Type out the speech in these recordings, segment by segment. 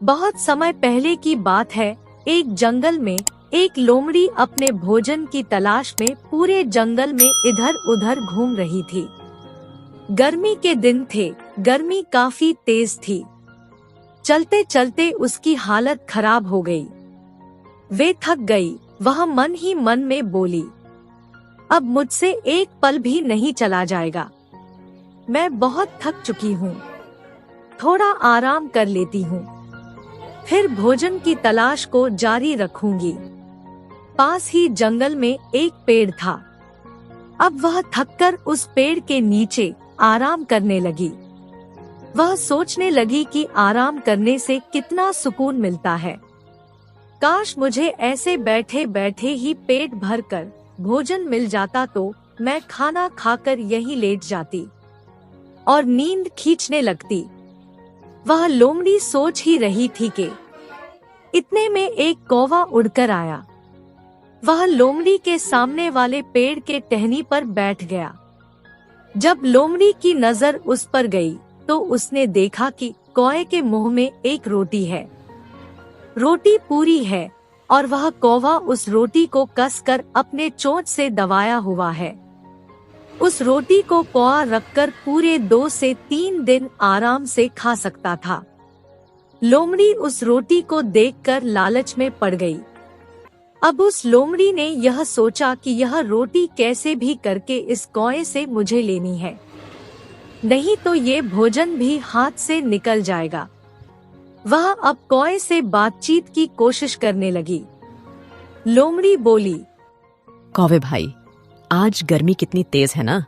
बहुत समय पहले की बात है। एक जंगल में एक लोमड़ी अपने भोजन की तलाश में पूरे जंगल में इधर उधर घूम रही थी। गर्मी के दिन थे, गर्मी काफी तेज थी। चलते चलते उसकी हालत खराब हो गई। वे थक गई। वह मन ही मन में बोली, अब मुझसे एक पल भी नहीं चला जाएगा। मैं बहुत थक चुकी हूँ, थोड़ा आराम कर लेती हूँ, फिर भोजन की तलाश को जारी रखूंगी। पास ही जंगल में एक पेड़ था। अब वह थककर उस पेड़ के नीचे आराम करने लगी। वह सोचने लगी कि आराम करने से कितना सुकून मिलता है। काश मुझे ऐसे बैठे बैठे ही पेट भरकर भोजन मिल जाता तो मैं खाना खाकर यहीं लेट जाती और नींद खींचने लगती। वह लोमड़ी सोच ही रही थी कि इतने में एक कौवा उड़कर आया। वह लोमड़ी के सामने वाले पेड़ के टहनी पर बैठ गया। जब लोमड़ी की नजर उस पर गई तो उसने देखा कि कौवे के मुंह में एक रोटी है। रोटी पूरी है और वह कौवा उस रोटी को कसकर अपने चोंच से दबाया हुआ है। उस रोटी को कौवा रखकर पूरे 2 से 3 दिन आराम से खा सकता था। लोमड़ी उस रोटी को देखकर लालच में पड़ गई। अब उस लोमड़ी ने यह सोचा कि यह रोटी कैसे भी करके इस कौवे से मुझे लेनी है, नहीं तो ये भोजन भी हाथ से निकल जाएगा। वह अब कौवे से बातचीत की कोशिश करने लगी। लोमड़ी बोली, कौवे भाई, आज गर्मी कितनी तेज है ना।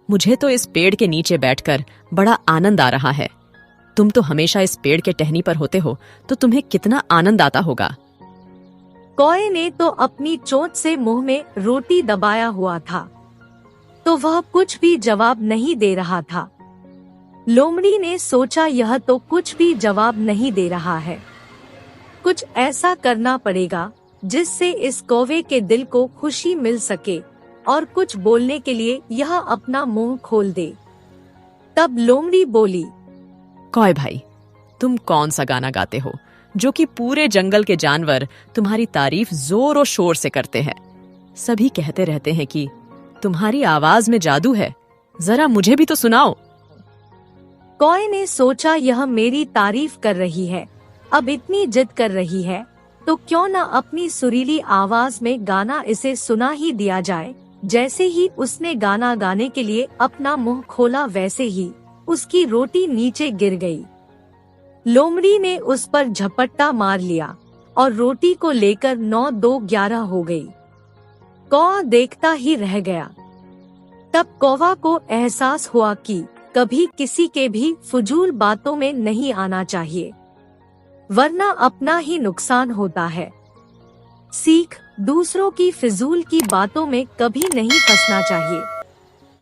मुझे तो इस पेड़ के नीचे बैठकर बड़ा आनंद आ रहा है। तुम तो हमेशा इस पेड़ के टहनी पर होते हो, तो तुम्हें कितना आनंद आता होगा। कौवे ने तो अपनी चोंच से मुंह में रोटी दबाया हुआ था, तो वह कुछ भी जवाब नहीं दे रहा था। लोमड़ी ने सोचा यह तो कुछ भी जवाब नहीं दे रहा है, कुछ ऐसा करना पड़ेगा जिससे इस कौवे के दिल को खुशी मिल सके और कुछ बोलने के लिए यह अपना मुंह खोल दे। तब लोमड़ी बोली, कौवे भाई, तुम कौन सा गाना गाते हो जो कि पूरे जंगल के जानवर तुम्हारी तारीफ जोर और शोर से करते हैं। सभी कहते रहते हैं कि तुम्हारी आवाज में जादू है, जरा मुझे भी तो सुनाओ। कौवे ने सोचा यह मेरी तारीफ कर रही है, अब इतनी जिद कर रही है तो क्यों न अपनी सुरीली आवाज में गाना इसे सुना ही दिया जाए। जैसे ही उसने गाना गाने के लिए अपना मुंह खोला, वैसे ही उसकी रोटी नीचे गिर गई। लोमड़ी ने उस पर झपट्टा मार लिया और रोटी को लेकर 9-2-11 हो गई। कौवा देखता ही रह गया। तब कौवा को एहसास हुआ कि कभी किसी के भी फजूल बातों में नहीं आना चाहिए, वरना अपना ही नुकसान होता है। सीख, दूसरों की फिजूल की बातों में कभी नहीं फंसना चाहिए।